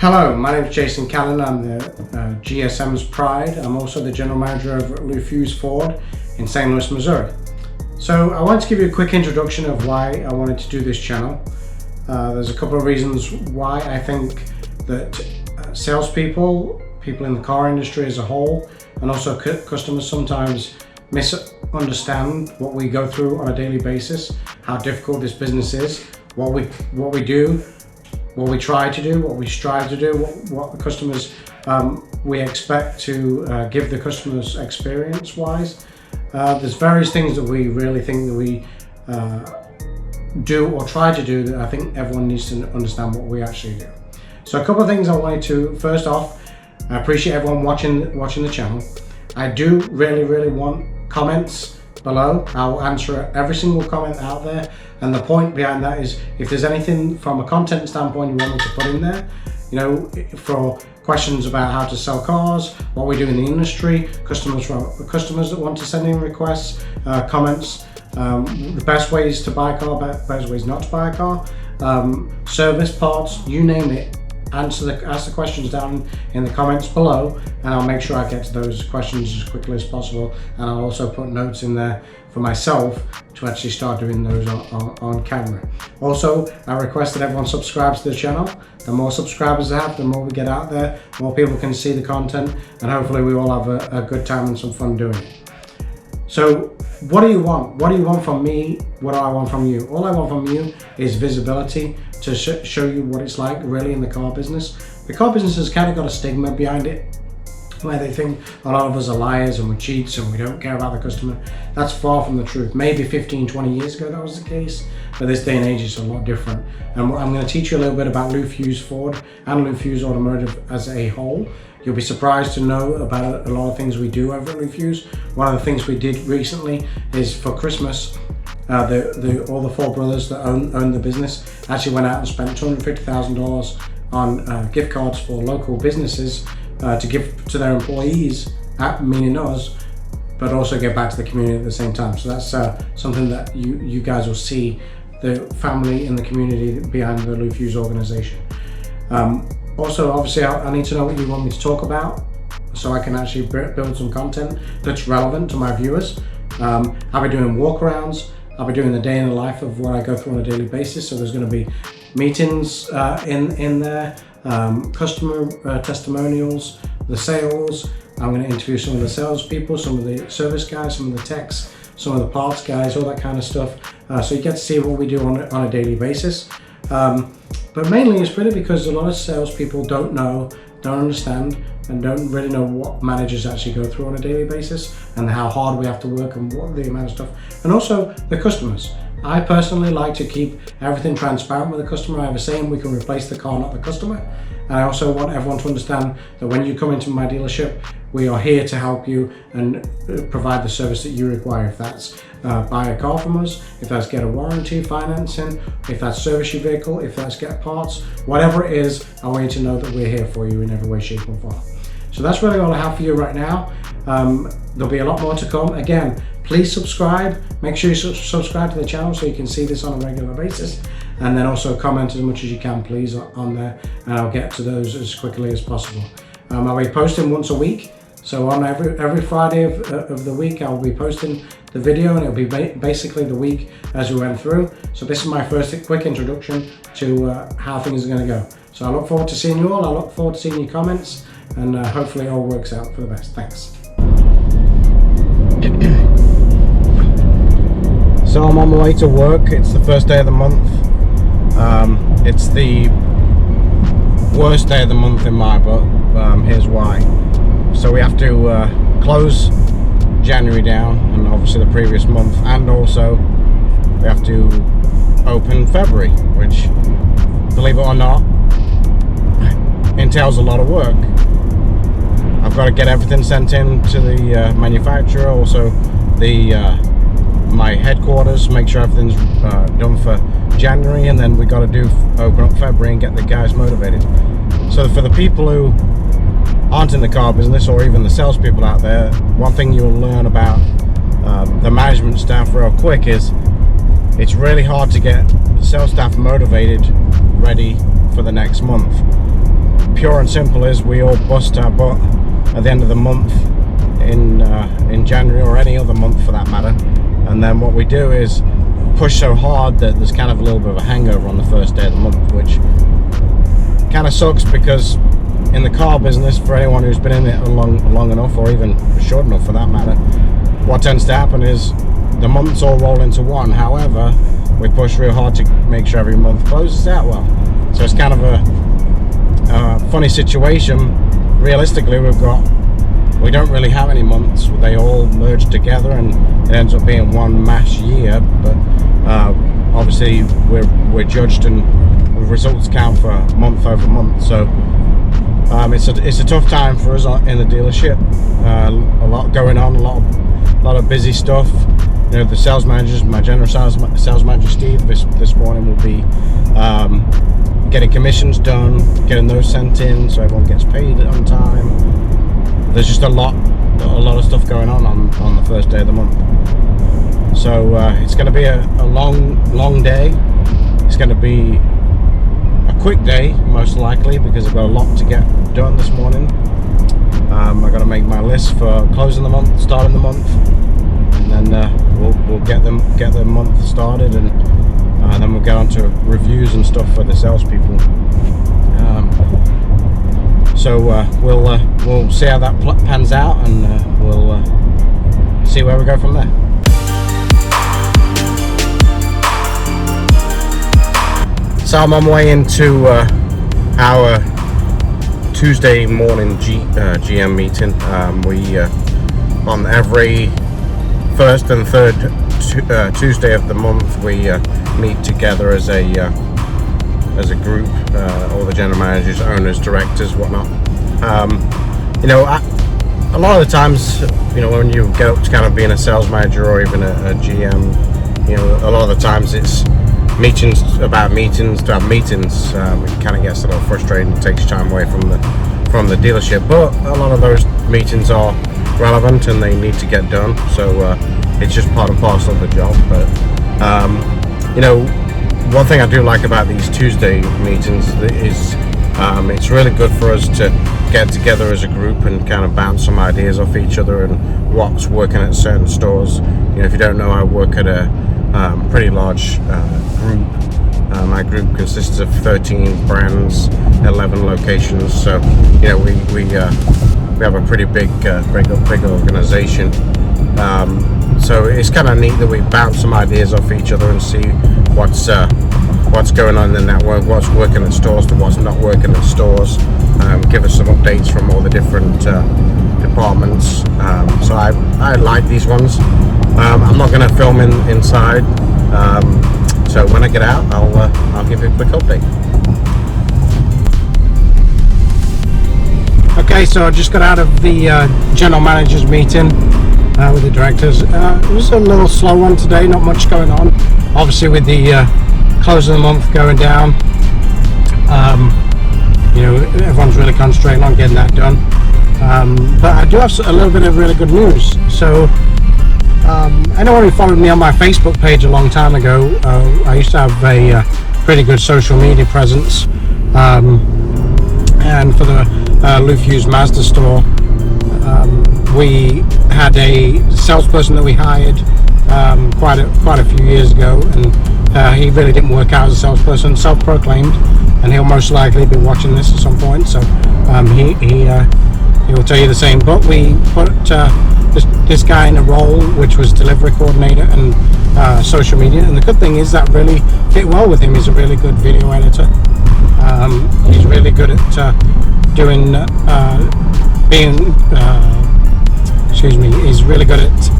Hello, my name is Jason Callan. I'm the GSMs Pride. I'm also the General Manager of Lufuse Ford in St. Louis, Missouri. So I wanted to give you a quick introduction of why I wanted to do this channel. There's a couple of reasons why I think that salespeople, people in the car industry as a whole, and also customers sometimes misunderstand what we go through on a daily basis, how difficult this business is, what we do, what we try to do, what we strive to do, what the customers we expect to give the customers experience-wise. There's various things that we really think that we do or try to do that I think everyone needs to understand what we actually do. So a couple of things I wanted to, first off, I appreciate everyone watching the channel. I do really want comments below. I'll answer every single comment out there, and the point behind that is if there's anything from a content standpoint you want me to put in there, you know, for questions about how to sell cars, what we do in the industry, customers that want to send in requests, comments, the best ways to buy a car, best ways not to buy a car, service parts, you name it. Ask the questions down in the comments below, and I'll make sure I get to those questions as quickly as possible, and I'll also put notes in there for myself to actually start doing those on camera. Also, I request that everyone subscribes to the channel. The more subscribers I have, the more we get out there, more people can see the content, and hopefully we all have a good time and some fun doing it. So what do you want? What do you want from me? What do I want from you? All I want from you is visibility to show you what it's like really in the car business. The car business has kind of got a stigma behind it, where they think a lot of us are liars and we're cheats and we don't care about the customer. That's far from the truth. Maybe 15-20 years ago that was the case, but this day and age it's a lot different. And I'm going to teach you a little bit about Lufuse Ford and Lufuse Automotive as a whole. You'll be surprised to know about a lot of things we do over at Lufuse. One of the things we did recently is for Christmas, all the four brothers that own the business actually went out and spent $250,000 on gift cards for local businesses to give to their employees, meaning us, but also give back to the community at the same time. So that's something that you guys will see, the family and the community behind the Lufuse organization. Also, obviously, I need to know what you want me to talk about so I can actually build some content that's relevant to my viewers. I'll be doing walkarounds. I'll be doing the day in the life of what I go through on a daily basis. So there's going to be meetings in there, customer testimonials, the sales. I'm going to interview some of the salespeople, some of the service guys, some of the techs, some of the parts guys, all that kind of stuff. So you get to see what we do on a daily basis. But mainly it's really because a lot of salespeople don't know, don't understand, and don't really know what managers actually go through on a daily basis and how hard we have to work and what the amount of stuff. And also the customers. I personally like to keep everything transparent with the customer. I have a saying, we can replace the car, not the customer. And I also want everyone to understand that when you come into my dealership, we are here to help you and provide the service that you require. If that's buy a car from us, if that's get a warranty, financing, if that's service your vehicle, if that's get parts, whatever it is, I want you to know that we're here for you in every way, shape or form. So that's really all I have for you right now. There'll be a lot more to come. Again, please subscribe. Make sure you subscribe to the channel so you can see this on a regular basis. And then also comment as much as you can, please, on there. And I'll get to those as quickly as possible. I'll be posting once a week. So on every Friday of the week, I'll be posting the video, and it'll be basically the week as we went through. So this is my first quick introduction to how things are going to go. So I look forward to seeing you all. I look forward to seeing your comments, and hopefully it all works out for the best. Thanks. So I'm on my way to work. It's the first day of the month. It's the worst day of the month in my book. Here's why. So we have to close January down, and obviously the previous month, and also we have to open February, which, believe it or not, entails a lot of work. I've got to get everything sent in to the manufacturer, also my headquarters, make sure everything's done for January, and then we got to open up February and get the guys motivated. So for the people who aren't in the car business, or even the salespeople out there, one thing you'll learn about the management staff real quick is it's really hard to get the sales staff motivated, ready for the next month. pure and simple is we all bust our butt at the end of the month in January, or any other month for that matter, and then what we do is push so hard that there's kind of a little bit of a hangover on the first day of the month, which kind of sucks, because in the car business, for anyone who's been in it long enough, or even short enough for that matter, what tends to happen is the months all roll into one. However, we push real hard to make sure every month closes out well. So it's kind of a funny situation. Realistically, we don't really have any months. They all merge together and it ends up being one mass year, but obviously we're judged and results count for month over month. So it's a tough time for us in the dealership. A lot going on, a lot of busy stuff. You know, the sales managers, my general sales manager Steve this morning will be getting commissions done, getting those sent in so everyone gets paid on time. There's just a lot of stuff going on the first day of the month. So it's going to be a long day. It's going to be a quick day, most likely, because I've got a lot to get done this morning. I've got to make my list for closing the month, starting the month, and then we'll get the month started, and then we'll get on to reviews and stuff for the salespeople. So we'll see how that pans out, and we'll see where we go from there. So I'm on my way into our Tuesday morning GM meeting. We on every first and third Tuesday of the month we meet together as a group, all the general managers, owners, directors, whatnot. You know, a lot of the times, you know, when you get up to kind of being a sales manager or even a GM, you know, a lot of the times it's meetings about meetings to have meetings. It kind of gets a little frustrating, it takes time away from the dealership, but a lot of those meetings are relevant and they need to get done, so it's just part and parcel of the job. But you know, one thing I do like about these Tuesday meetings is it's really good for us to get together as a group and kind of bounce some ideas off each other and what's working at certain stores. You know, if you don't know, I work at a pretty large group. My group consists of 13 brands, 11 locations. So, you know, we have a pretty big organization. So it's kind of neat that we bounce some ideas off each other and see what's going on in the network, what's working at stores, and what's not working at stores. Give us some updates from all the different departments. So I like these ones. I'm not going to film inside, so when I get out, I'll give you a quick update. Okay, so I just got out of the general managers meeting with the directors. It was a little slow one today, not much going on. Obviously, with the close of the month going down, you know, everyone's really concentrating on getting that done. But I do have a little bit of really good news. So anyone who followed me on my Facebook page a long time ago, I used to have a pretty good social media presence, and for the Lufuse Mazda store, we had a salesperson that we hired quite a few years ago, and he really didn't work out as a salesperson, self-proclaimed, and he'll most likely be watching this at some point, so he will tell you the same. But we put this guy in a role which was delivery coordinator and social media, and the good thing is that really fit well with him. He's a really good video editor. He's really good at doing he's really good at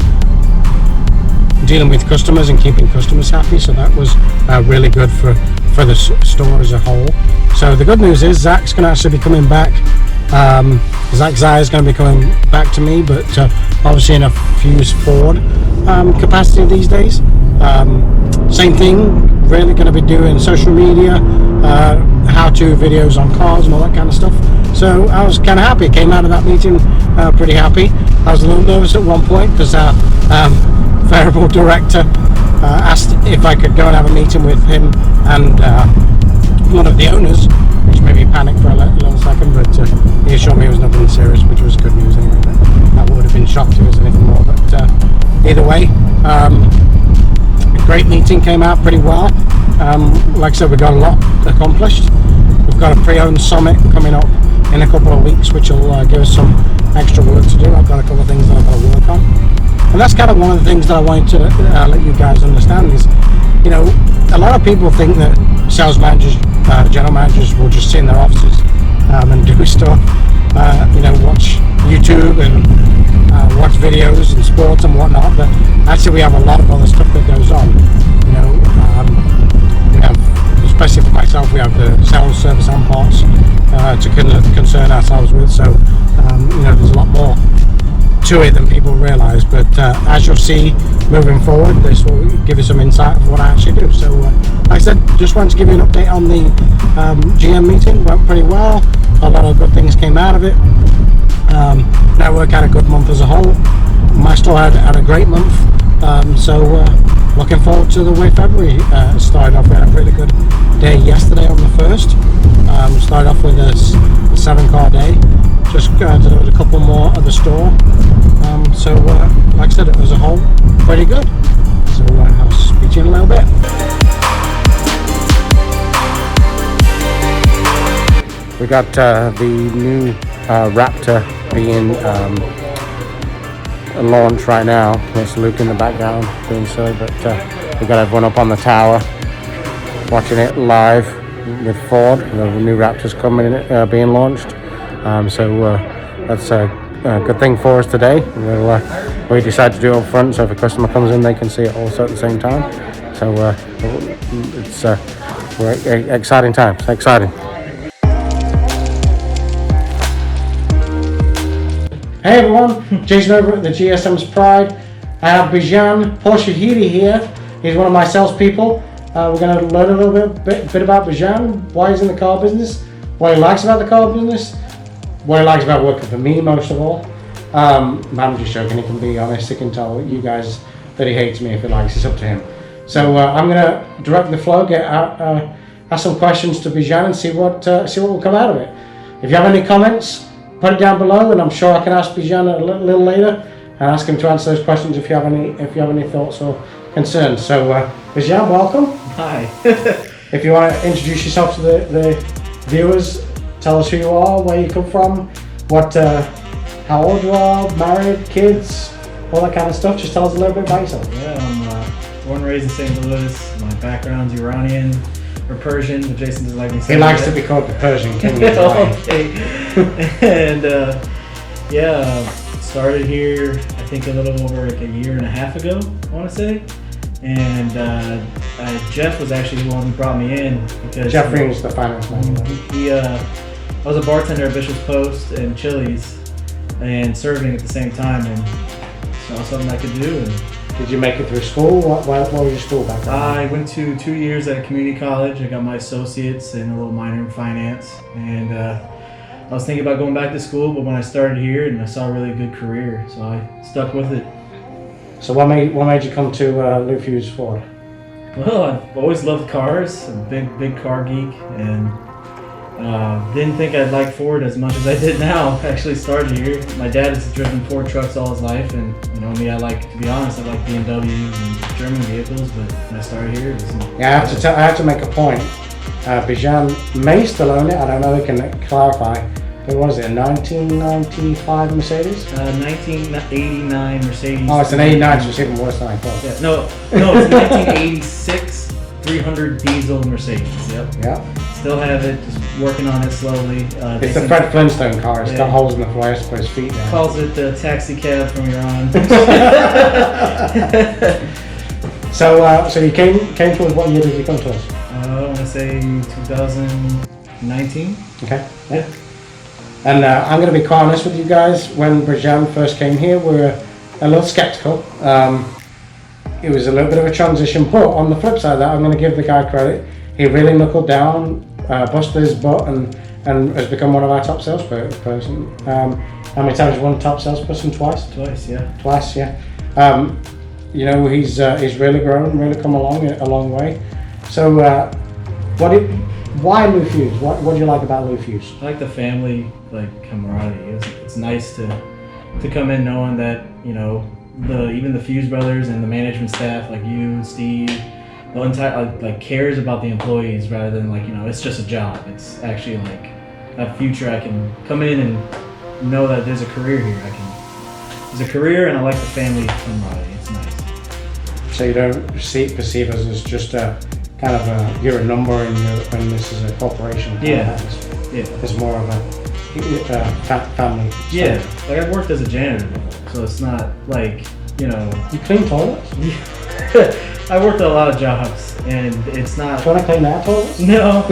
dealing with customers and keeping customers happy, so that was really good for the store as a whole. So the good news is Zach's going to actually be coming back. Zach Zaya is going to be coming back to me, but obviously in a Fuse Ford capacity these days. Same thing, really going to be doing social media, how-to videos on cars and all that kind of stuff. So I was kind of happy, came out of that meeting pretty happy. I was a little nervous at one point because our variable director asked if I could go and have a meeting with him and one of the owners, which made me panic for a little second, but he assured me it was nothing serious, which was good news anyway. But I would have been shocked if it was anything more. But either way, a great meeting, came out pretty well. Like I said, we got a lot accomplished. We've got a pre-owned summit coming up in a couple of weeks, which will give us some extra work to do. I've got a couple of things that I've got to work on, and that's kind of one of the things that I wanted to let you guys understand is, you know, a lot of people think that sales managers, general managers will just sit in their offices and do stuff, you know, watch YouTube and watch videos and sports and whatnot, but actually we have a lot of other stuff that goes on. You know, we have, especially for myself, we have the sales, service and parts to concern ourselves with, so you know, there's a lot more to it than people realise, but as you'll see moving forward, this will give you some insight of what I actually do. So like I said, just wanted to give you an update on the GM meeting. Went pretty well, a lot of good things came out of it. Network had a good month as a whole. My store had a great month, so looking forward to the way February started off. We had a really good day yesterday on the 1st. Started off with a 7-car day, just delivered a couple more at the store, so like I said, as a whole, pretty good. So I'll speak to you in a little bit. We got the new Raptor being launched right now. There's Luke in the background being silly, but we got everyone up on the tower watching it live with Ford. The new Raptor's coming in, being launched. So that's a good thing for us today. We decided to do it up front, so if a customer comes in, they can see it also at the same time. So it's exciting times. Exciting. Hey everyone, Jason over at the GSMs Pride. I have Bijan Porshahidi here. He's one of my salespeople. We're going to learn a little bit about Bijan, why he's in the car business, what he likes about the car business, what he likes about working for me most of all. I'm just joking, he can be honest, he can tell you guys that he hates me if he likes, it's up to him. So I'm going to direct the flow, ask some questions to Bijan and see what will come out of it. If you have any comments, put it down below, and I'm sure I can ask Bijan a little later and ask him to answer those questions if you have any thoughts or concerns. So Bijan, welcome. Hi. If you want to introduce yourself to the viewers, tell us who you are, where you come from, how old you are, married, kids, all that kind of stuff. Just tell us a little bit about yourself. Yeah, I'm born and raised in St. Louis. My background's Iranian or Persian, but Jason doesn't like me saying He likes that. to be called the Persian King. Okay. And started here, I think a little over like a year and a half ago, I want to say. And Jeff was actually the one who brought me in because Jeff Ring's the finance manager. I was a bartender at Bishop's Post and Chili's and serving at the same time, and saw something I could do. And did you make it through school? What was your school background? I went to 2 years at a community college. I got my associates and a little minor in finance, and I was thinking about going back to school, but when I started here and I saw a really good career, so I stuck with it. So what made you come to Luke Hughes Ford? Well, I've always loved cars. I'm a big car geek, and didn't think I'd like Ford as much as I did now. I actually started here. My dad has driven Ford trucks all his life, and you know me, to be honest, I like BMWs and German vehicles, but when I started here, it was yeah, I have to make a point. Bijan may still own it, I don't know, he can clarify. What was it, a 1995 Mercedes? 1989 Mercedes. Oh, it's an 89, so it's even worse than I thought. Yeah, no, it's a 1986 300 diesel Mercedes. Yep. Yeah. Still have it, just working on it slowly. It's the Fred Flintstone car. It's got holes in the floor to put his feet down. Calls it the taxi cab from Iran. So you came to us. What year did you come to us? I want to say 2019. Okay. Yeah. And I'm going to be quite honest with you guys. When Bijan first came here, we were a little skeptical. It was a little bit of a transition, but on the flip side of that, I'm going to give the guy credit. He really knuckled down, busted his butt, and has become one of our top salesperson. How many times you won top salesperson? Twice? Twice, yeah. Twice, yeah. You know, he's really grown, really come a long way. So Why Lou Fuse? What do you like about Lou Fuse? I like the family camaraderie. It's nice to come in knowing that even the Fuse brothers and the management staff like you and Steve, the Untitled cares about the employees rather than it's just a job. It's actually a future. I can come in and know that there's a career here. There's a career, and I like the family camaraderie. It's nice. So you don't perceive us as just a kind of you're a number and this is a corporation. Yeah. It's more of a family. Yeah. I've worked as a janitor before, so it's not You clean toilets? I worked at a lot of jobs, and it's not. Do you want to clean that toilets? No.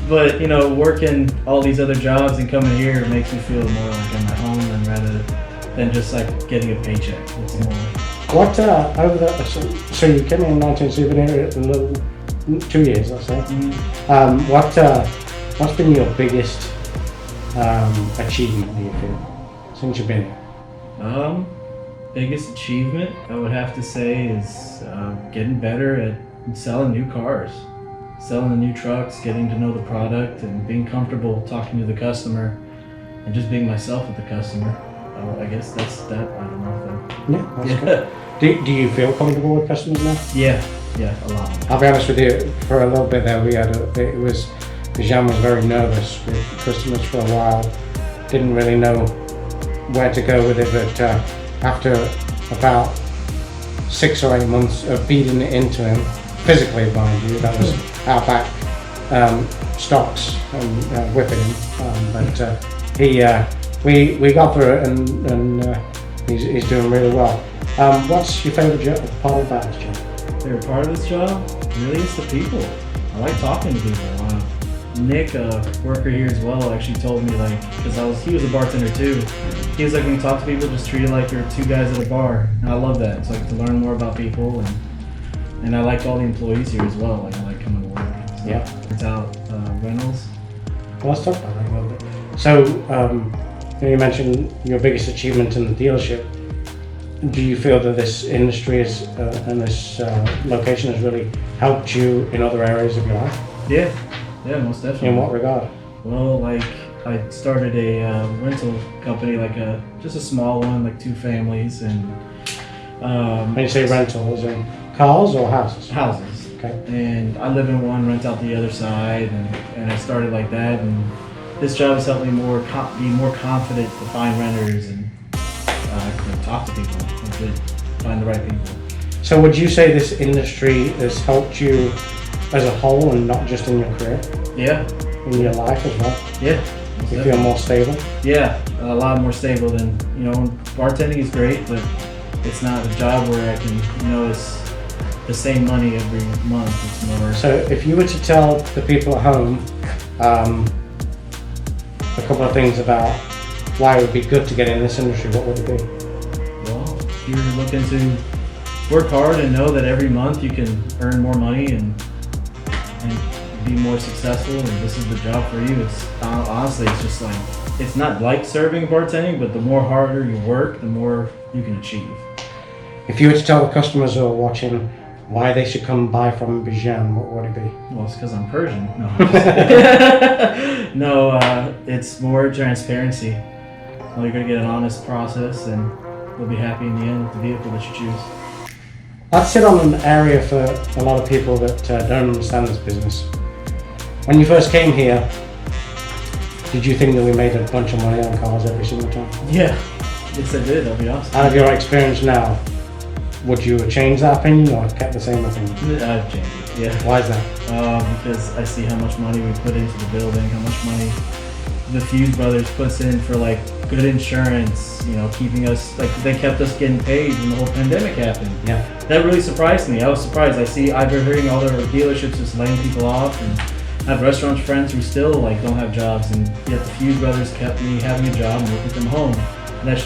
But working all these other jobs and coming here makes me feel more like I'm at home rather than just getting a paycheck. It's more. What over the so you came in 19, so you've been here a little 2 years, let's say. Mm-hmm. What's been your biggest achievement, do you feel, since you've been here? Biggest achievement I would have to say is getting better at selling new cars, selling the new trucks, getting to know the product, and being comfortable talking to the customer, and just being myself with the customer. I guess that's that. I don't know That's good. Do you feel comfortable with customers now? Yeah, a lot. I'll be honest with you. For a little bit there, Bijan was very nervous with customers for a while. Didn't really know where to go with it, but after about 6 or 8 months of beating it into him, physically mind you, that was our back stocks and whipping him. We got through it, and he's doing really well. What's your favourite part about this job? Favorite part of this job? Really, it's the people. I like talking to people. Nick, a worker here as well, actually told me because he was a bartender too. He was like, when you talk to people, just treat it like you're two guys at a bar. And I love that. It's to learn more about people, and I like all the employees here as well. I like coming to work. So it's out Reynolds. Well, let's talk about that a little bit. So you mentioned your biggest achievement in the dealership. Do you feel that this industry and this location has really helped you in other areas of your life? Yeah, most definitely. In what regard? Well, I started a rental company, just a small one, 2 families, and when you say rental, is it cars or houses? Houses. Okay. And I live in one, rent out the other side, and I started like that, and this job has helped me be more confident to find renters and talk to people and find the right people. So would you say this industry has helped you as a whole and not just in your career? Yeah. In your life as well? Yeah. You feel more stable? Yeah, a lot more stable than, bartending is great, but it's not a job where I can, it's the same money every month. It's more. So if you were to tell the people at home a couple of things about why it would be good to get in this industry, what would it be? Well, if you're looking to work hard and know that every month you can earn more money and be more successful, and this is the job for you. It's honestly, it's just it's not like serving bartending, but the more harder you work, the more you can achieve. If you were to tell the customers who are watching why they should come buy from Bijan, what would it be? Well, it's because I'm Persian. No, no, it's more transparency. Well, you're going to get an honest process, and you'll be happy in the end with the vehicle that you choose. I'd sit on an area for a lot of people that don't understand this business. When you first came here, did you think that we made a bunch of money on cars every single time? Yeah, yes I did, I'll be honest. Out of your experience now, would you have changed that opinion or kept the same opinion? I've changed it, yeah. Why is that? Because I see how much money we put into the building, how much money the Fuse brothers puts in for good insurance, keeping us, they kept us getting paid when the whole pandemic happened. Yeah. That really surprised me. I was surprised. I've been hearing all their dealerships just laying people off, and I have restaurant friends who still don't have jobs, and yet the Fuse brothers kept me having a job and working from home. And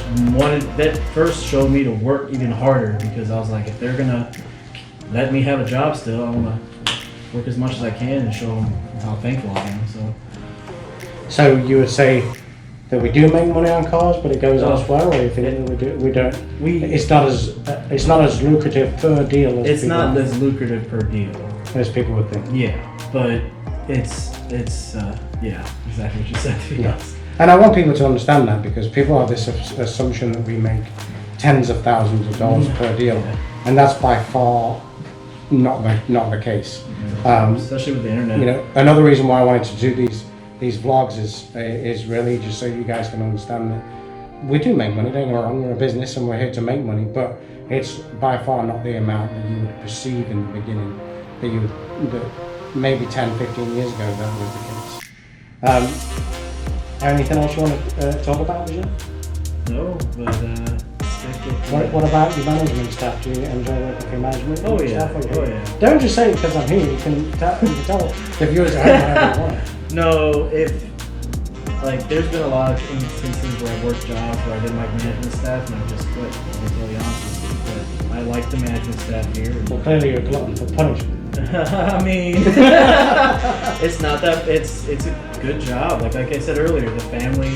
that first showed me to work even harder, because I was like, if they're gonna let me have a job still, I wanna work as much as I can and show them how thankful I am. So you would say that we do make money on cars, but it goes elsewhere, or you think that we don't? It's not as lucrative per deal as it's not as lucrative per deal as people would think. Yeah. but it's yeah, exactly what you said, to be honest. And I want people to understand that, because people have this assumption that we make tens of thousands of dollars per deal, and that's by far not the case. Especially with the internet. You know, another reason why I wanted to do these vlogs is really just so you guys can understand that we do make money. Don't get me wrong, we're a business and we're here to make money, but it's by far not the amount that you would perceive in the beginning, that maybe 10, 15 years ago that was the case. Anything else you want to talk about, Vijay? No, but What about your management staff? Do you enjoy working for your management Oh yeah. staff? Oh yeah. Don't just say it because I'm here. You can tell the viewers at home whatever you want. No, there's been a lot of instances where I worked jobs where I didn't like management staff and I just quit. I'll be totally honest with you. But I like the management staff here. Well, clearly you're a glutton for punishment. I mean, it's not that. It's a good job. Like I said earlier, the family,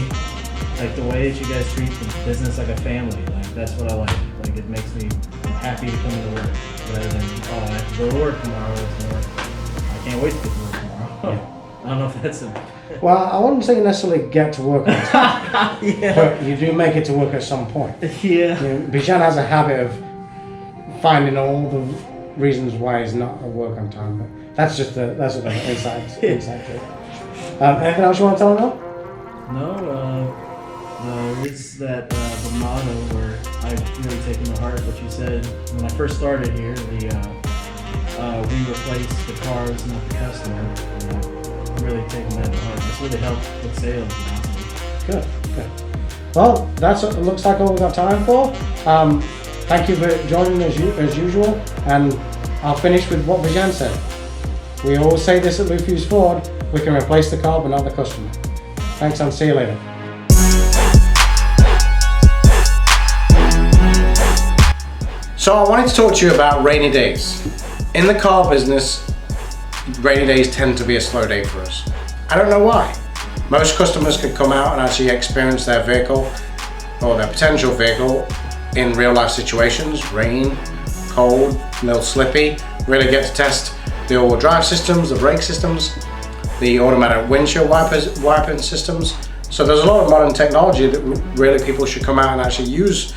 like the way that you guys treat the business like a family. Like that's what I like. Like it makes me happy to come to work rather than I have to go to work tomorrow. I can't wait to get to work tomorrow. I don't know if that's a. Well, I wouldn't say you necessarily get to work on time, but you do make it to work at some point. Yeah. You know, Bijan has a habit of finding all the reasons why he's not at work on time, but that's just an inside joke. Anything else you want to tell them about? No, there is that the motto where I've really taken to heart what you said when I first started here. We replace the cars, not the customer. And really taking that to heart. It's really helped with sales. Good. Well, that's what it looks like all we've got time for. Thank you for joining as usual, and I'll finish with what Bijan said. We always say this at Lufuse Ford: we can replace the car but not the customer. Thanks, and see you later. So I wanted to talk to you about rainy days. In the car business, rainy days tend to be a slow day for us. I don't know why. Most customers could come out and actually experience their vehicle or their potential vehicle in real life situations, rain, cold, a little slippy, really get to test the all-wheel drive systems, the brake systems, the automatic windshield wiping systems. So there's a lot of modern technology that really people should come out and actually use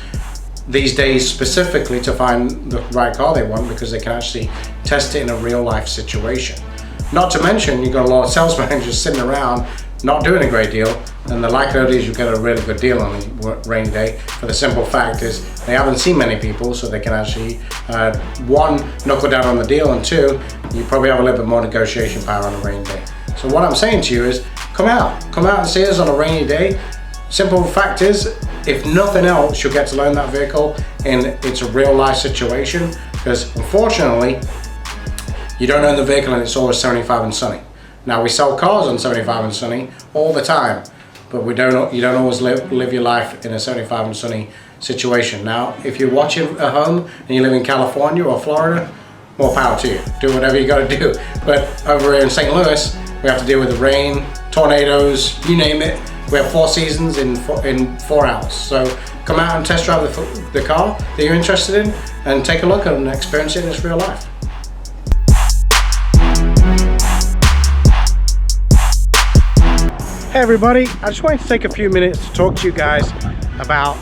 these days specifically to find the right car they want, because they can actually test it in a real life situation. Not to mention, you've got a lot of sales managers sitting around not doing a great deal, and the likelihood is you get a really good deal on a rainy day, for the simple fact is they haven't seen many people, so they can actually one, knuckle down on the deal, and two, you probably have a little bit more negotiation power on a rainy day. So what I'm saying to you is come out and see us on a rainy day. Simple fact is, if nothing else, you'll get to learn that vehicle in its a real life situation, because unfortunately you don't own the vehicle and it's always 75 and sunny. Now we sell cars on 75 and sunny all the time, but you don't always live your life in a 75 and sunny situation. Now if you're watching at home and you live in California or Florida, more power to you. Do whatever you got to do. But over here in St. Louis, we have to deal with the rain, tornadoes, you name it. We have 4 seasons in 4 hours. So come out and test drive the car that you're interested in and take a look and experience it in its real life. Hey everybody, I just wanted to take a few minutes to talk to you guys about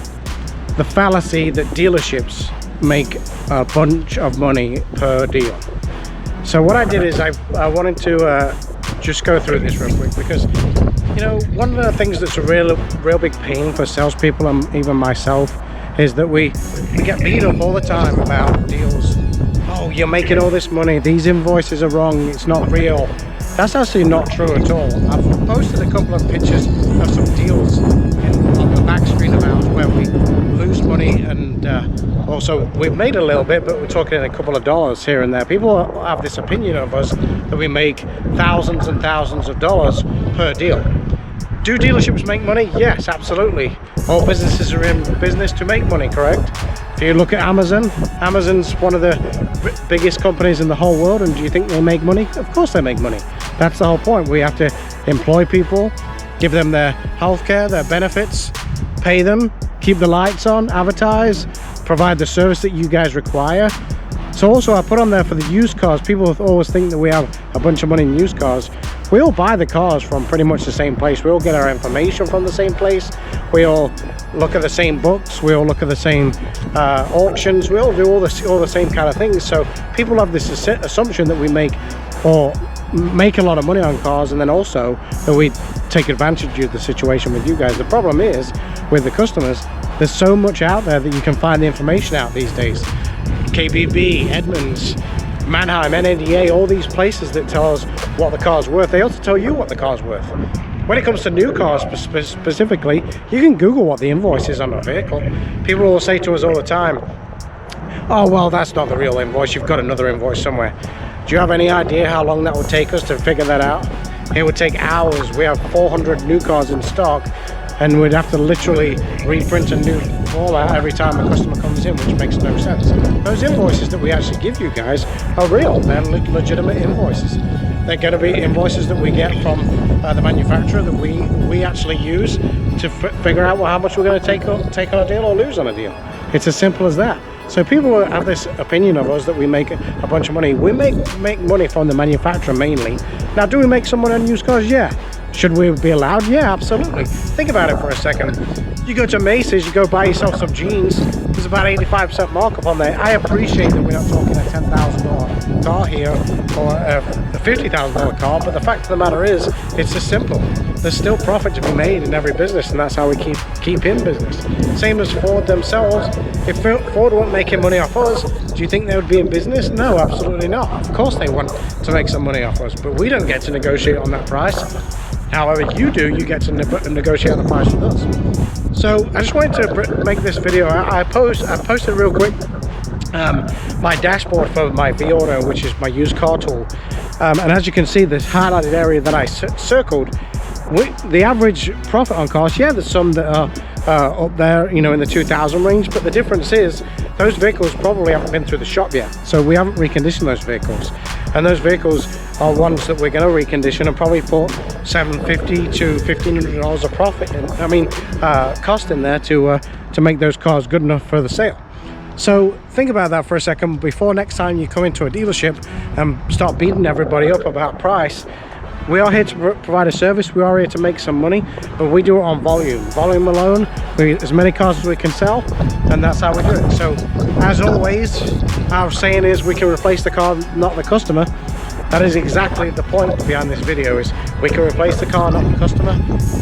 the fallacy that dealerships make a bunch of money per deal. So what I did is I wanted to just go through this real quick, because you know, one of the things that's a real big pain for salespeople, and even myself, is that we get beat up all the time about deals. Oh, you're making all this money, these invoices are wrong, it's not real. That's actually not true at all. I've posted a couple of pictures of some deals on the back screen of ours where we lose money, and also we've made a little bit, but we're talking a couple of dollars here and there. People have this opinion of us that we make thousands and thousands of dollars per deal. Do dealerships make money? Yes, absolutely. All businesses are in business to make money, correct? If you look at Amazon, Amazon's one of the biggest companies in the whole world, and do you think they make money? Of course they make money. That's the whole point. We have to employ people, give them their healthcare, their benefits, pay them, keep the lights on, advertise, provide the service that you guys require. So also I put on there for the used cars. People always think that we have a bunch of money in used cars. We all buy the cars from pretty much the same place. We all get our information from the same place. We all look at the same books. We all look at the same auctions. We all do all the same kind of things. So people have this assumption that we make a lot of money on cars, and then also that we take advantage of the situation with you guys. The problem is with the customers, there's so much out there that you can find the information out these days. KBB, Edmunds, Mannheim, NADA, all these places that tell us what the car's worth. They also tell you what the car's worth. When it comes to new cars specifically, you can Google what the invoice is on a vehicle. People will say to us all the time, oh well, that's not the real invoice, you've got another invoice somewhere. Do you have any idea how long that would take us to figure that out? It would take hours. We have 400 new cars in stock, and we'd have to literally reprint a new format every time a customer comes in, which makes no sense. Those invoices that we actually give you guys are real. They're legitimate invoices. They're going to be invoices that we get from the manufacturer that we actually use to figure out how much we're going to take on a deal or lose on a deal. It's as simple as that. So people have this opinion of us that we make a bunch of money. We make money from the manufacturer mainly. Now, do we make some money on used cars? Yeah. Should we be allowed? Yeah, absolutely. Think about it for a second. You go to Macy's, you go buy yourself some jeans, there's about 85% markup on there. I appreciate that we're not talking a $10,000 car here or a $50,000 car, but the fact of the matter is, it's as simple. There's still profit to be made in every business, and that's how we keep in business. Same as Ford themselves. If Ford weren't making money off us, do you think they would be in business? No, absolutely not. Of course they want to make some money off us, but we don't get to negotiate on that price. However, you do, you get to negotiate on the price with us. So I just wanted to make this video. I posted real quick my dashboard for my V-Auto, which is my used car tool. And as you can see, this highlighted area that I circled, the average profit on cars, yeah, there's some that are up there, you know, in the 2,000 range, but the difference is those vehicles probably haven't been through the shop yet, so we haven't reconditioned those vehicles, and those vehicles are ones that we're going to recondition and probably put $750 to $1,500 of profit in, cost in there to make those cars good enough for the sale. So think about that for a second before next time you come into a dealership and start beating everybody up about price. We are here to provide a service, we are here to make some money, but we do it on volume alone. As many cars as we can sell, and that's how we do it. So as always, our saying is we can replace the car, not the customer. That is exactly the point behind this video, is we can replace the car, not the customer.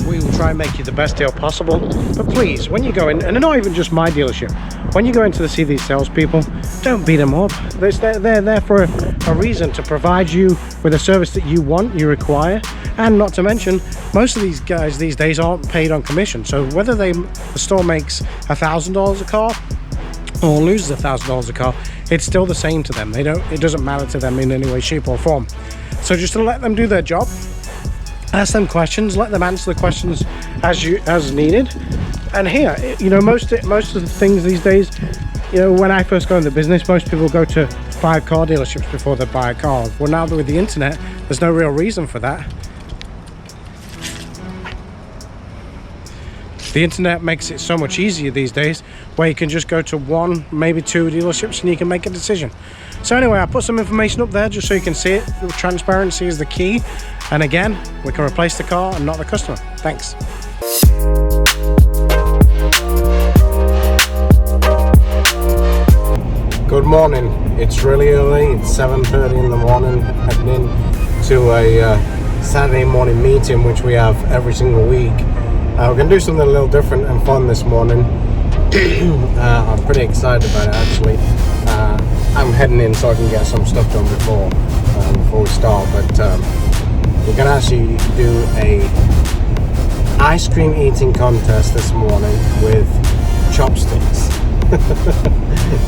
We will try and make you the best deal possible. But please, when you go in, and not even just my dealership, when you go in to see these salespeople, don't beat them up. They're there for a reason, to provide you with a service that you want, you require. And not to mention, most of these guys these days aren't paid on commission. So whether the store makes $1,000 a car or loses $1,000 a car, it's still the same to them. It doesn't matter to them in any way, shape or form. So just to let them do their job, ask them questions, let them answer the questions as needed. And here, you know, most of the things these days, you know, when I first got into business, most people go to 5 car dealerships before they buy a car. Well, now with the internet, there's no real reason for that. The internet makes it so much easier these days, where you can just go to 1, maybe 2 dealerships and you can make a decision. So anyway, I put some information up there just so you can see it. Transparency is the key. And again, we can replace the car and not the customer. Thanks. Good morning. It's really early. It's 7:30 in the morning, heading in to a Saturday morning meeting, which we have every single week. We're going to do something a little different and fun this morning. I'm pretty excited about it, actually. I'm heading in so I can get some stuff done before we start. But we're going to actually do a ice cream eating contest this morning with chopsticks.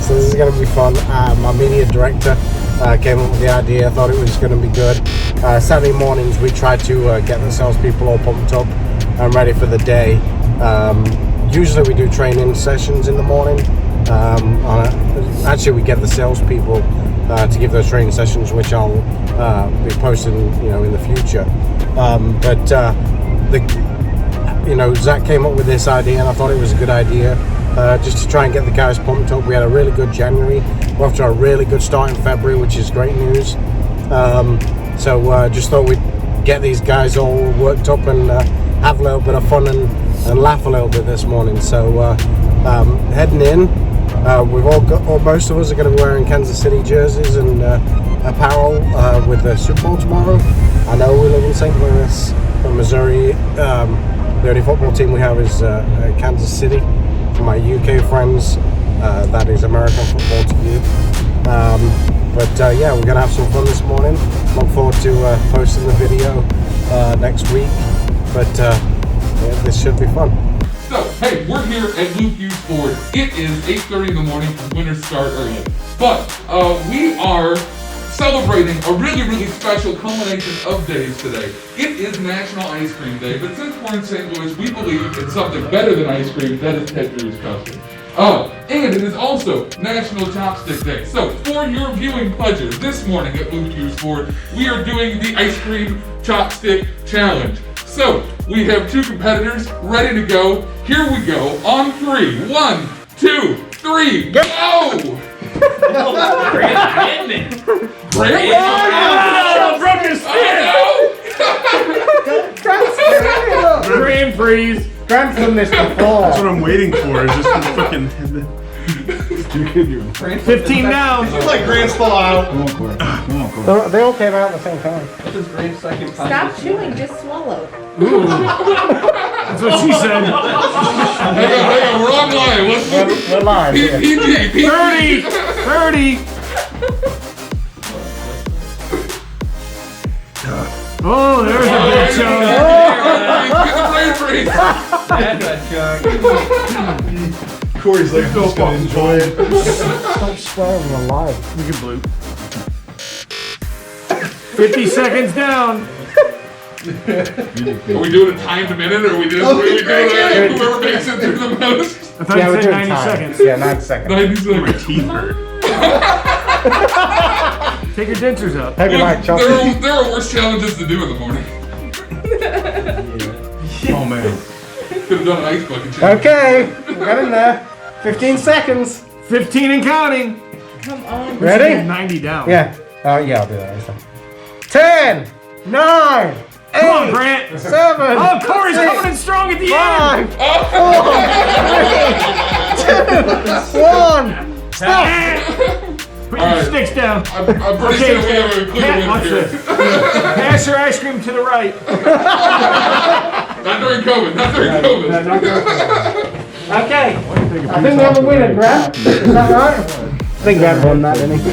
So this is going to be fun. My media director came up with the idea. I thought it was going to be good. Saturday mornings we try to get the salespeople all pumped up and ready for the day. Usually we do training sessions in the morning. Actually, we get the salespeople to give those training sessions, which I'll be posting, you know, in the future. Zach came up with this idea, and I thought it was a good idea. just to try and get the guys pumped up. We had a really good January. We're off to a really good start in February, which is great news. So just thought we'd get these guys all worked up and have a little bit of fun and laugh a little bit this morning. So heading in, we've all got, or most of us are going to be wearing Kansas City jerseys and apparel with the Super Bowl tomorrow. I know we live in St. Louis, but Missouri. The only football team we have is Kansas City. For my UK friends, that is American football to you. But yeah, we're going to have some fun this morning. Look forward to posting the video next week. But yeah, this should be fun. So, hey, we're here at Luke Hughes Ford. It is 8:30 in the morning. Winners start early. But we are celebrating a really special culmination of days today. It is National Ice Cream Day, but since we're in St. Louis, we believe it's something better than ice cream. That is Ted Drew's custard. And it is also National Chopstick Day. So, for your viewing pleasure, this morning at Luke Hughes Ford, we are doing the Ice Cream Chopstick Challenge. So, we have two competitors ready to go. Here we go. On 3. 1, 2, 3, go! Broke his Graham freeze. Graham's done this before. That's what I'm waiting for, is just the fucking... 15 down. It's like Grant's fall out. Come on, Corey. They all came out at the same time. What is Grant's second time? Stop chewing, just swallow. That's what she said. Hang on, we're online. We're live. PG. 30. Oh, there's a big chunk. Corey's like, I'm just gonna enjoy it. Stop swearing, we're live. We can bloop. 50 seconds down. Are we doing a timed minute, or are we doing whoever makes it through the most? I thought you said 90 seconds. Yeah, 90 seconds. 90 seconds. My teeth hurt. Take your dentures out. Take it back, Look, Chopper. there are worse challenges to do in the morning. Oh man. Could have done an ice bucket challenge. Okay, we got in there. 15 seconds. 15 and counting. Come on. Ready? 90 down. Yeah. Yeah, I'll do that next time. 10, 9, 8, Come on, Grant. 7. Oh, Corey's coming in strong at the end. 5, 4, 3, 2, 1. Stop. Put your Alright. sticks down. I'm pretty sure we have a clear winner Watch here. this. Pass your ice cream to the right. Not during COVID. Not during COVID. Okay. I think we have a winner, Grant. Is that right? I think Grant won that, didn't he? Do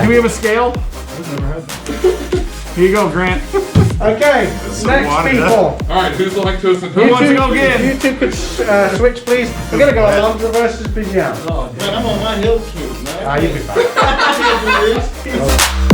we have a scale? Here you go, Grant. Okay, so next watered people. up. All right, who's lactose and Who wants to go again? You two could switch, please. We're going to go Alonzo versus Bijan. Man, I'm on my health kick, man. Ah, you'll be fine. I can't do this.